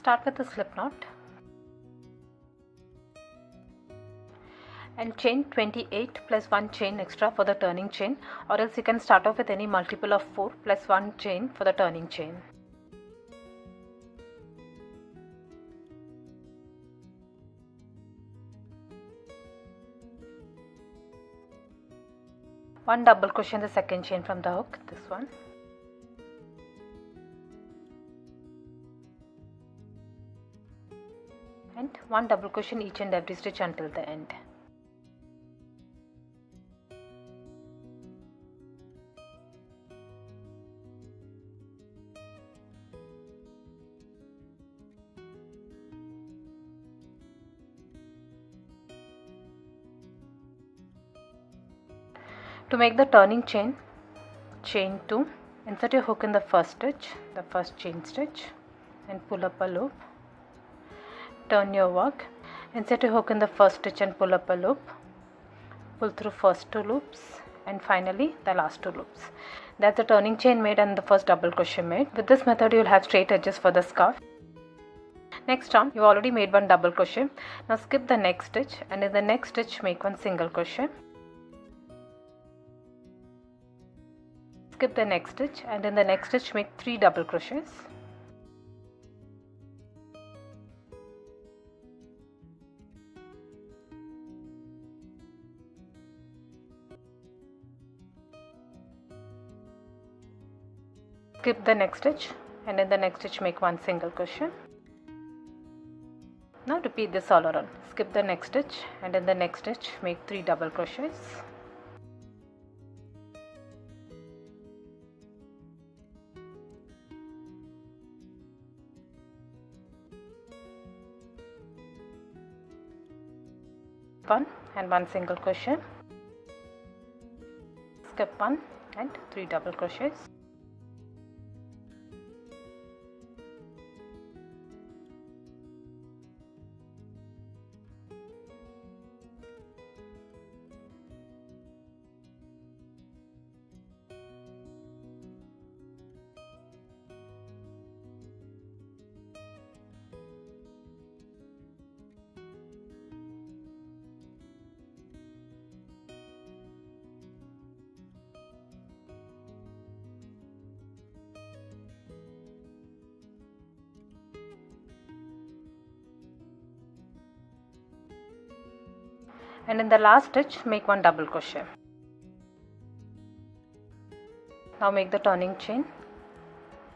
start with the slip knot and chain 28 plus 1 chain extra for the turning chain, or else you can start off with any multiple of 4 plus 1 chain for the turning chain. One double crochet in the second chain from the hook, this one. And one double crochet in each and every stitch until the end. To make the turning chain, chain 2, insert your hook in the first stitch, the first chain stitch, and pull up a loop. Turn your work, insert your hook in the first stitch and pull up a loop. Pull through first 2 loops and finally the last 2 loops. That's the turning chain made and the first double crochet made. With this method you will have straight edges for the scarf. Next on, you already made one double crochet. Now skip the next stitch and in the next stitch make one single crochet. Skip the next stitch and in the next stitch make 3 double crochets. Skip the next stitch and in the next stitch make 1 single crochet. Now repeat this all around. Skip the next stitch and in the next stitch make 3 double crochets. One and 1 single crochet. Skip 1 and 3 double crochets. And in the last stitch make 1 double crochet. Now make the turning chain,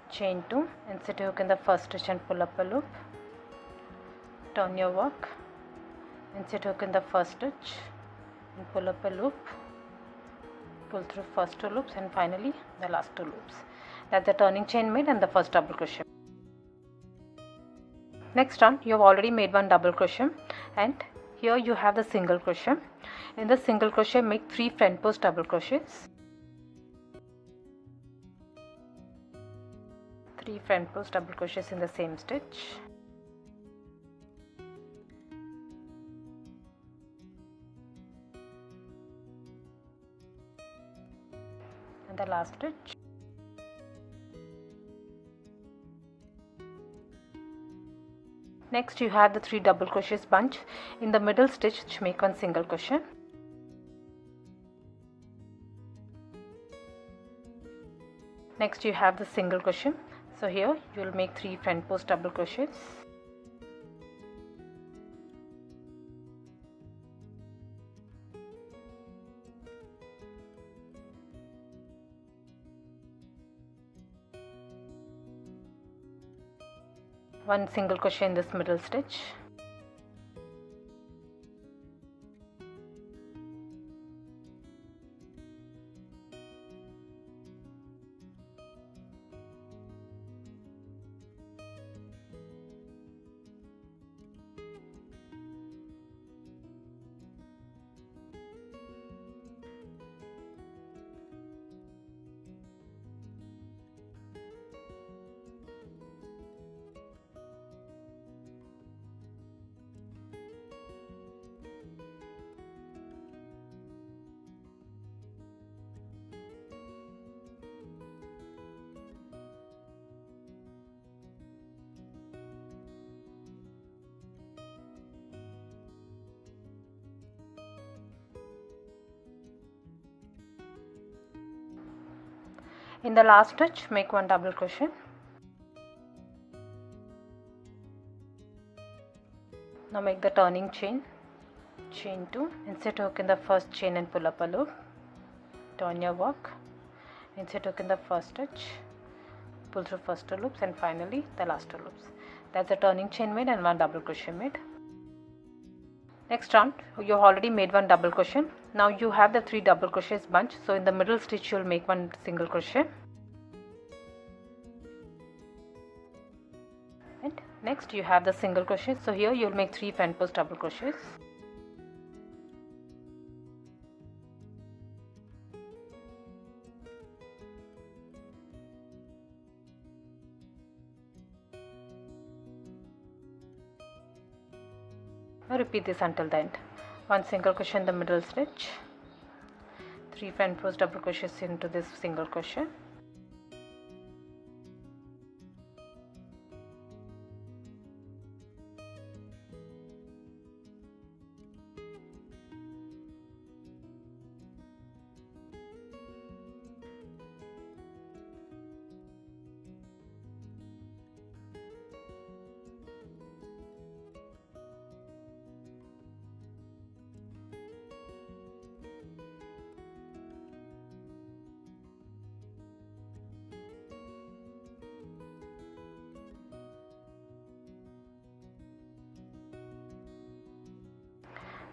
chain 2, insert your hook in the first stitch and pull up a loop. Turn your work, insert hook in the first stitch and pull up a loop. Pull through first 2 loops and finally the last 2 loops. That's the turning chain made and the first double crochet. Next on, you have already made 1 double crochet and here you have the single crochet. In the single crochet make 3 front post double crochets. 3 front post double crochets in the same stitch. And the last stitch. Next you have the 3 double crochets bunch. In the middle stitch make 1 single crochet. Next you have the single crochet. So here you will make 3 front post double crochets. One single crochet in this middle stitch. In the last stitch, make 1 double crochet. Now make the turning chain, chain 2, insert hook in the first chain and pull up a loop, turn your work, insert hook in the first stitch, pull through first 2 loops, and finally the last 2 loops. That's a turning chain made and 1 double crochet made. Next round, you already made 1 double crochet. Now you have the 3 double crochets bunch, so in the middle stitch you will make 1 single crochet. And next you have the single crochet, so here you will make 3 front post double crochets. Now repeat this until the end. 1 single crochet in the middle stitch, 3 front post double crochets into this single crochet,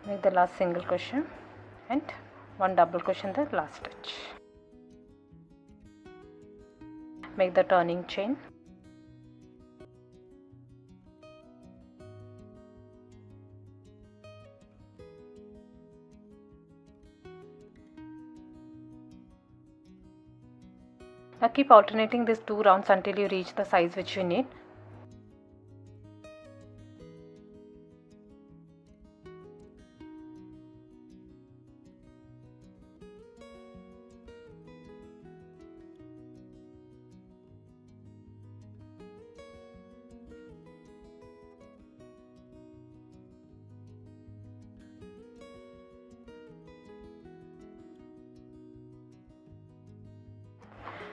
make the last single crochet and 1 double crochet in the last stitch. Make the turning chain. Now keep alternating these 2 rounds until you reach the size which you need.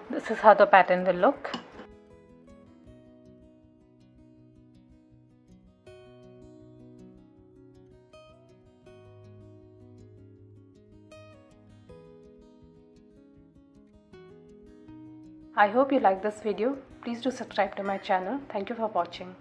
This is how the pattern will look. I hope you like this video. Please do subscribe to my channel. Thank you for watching.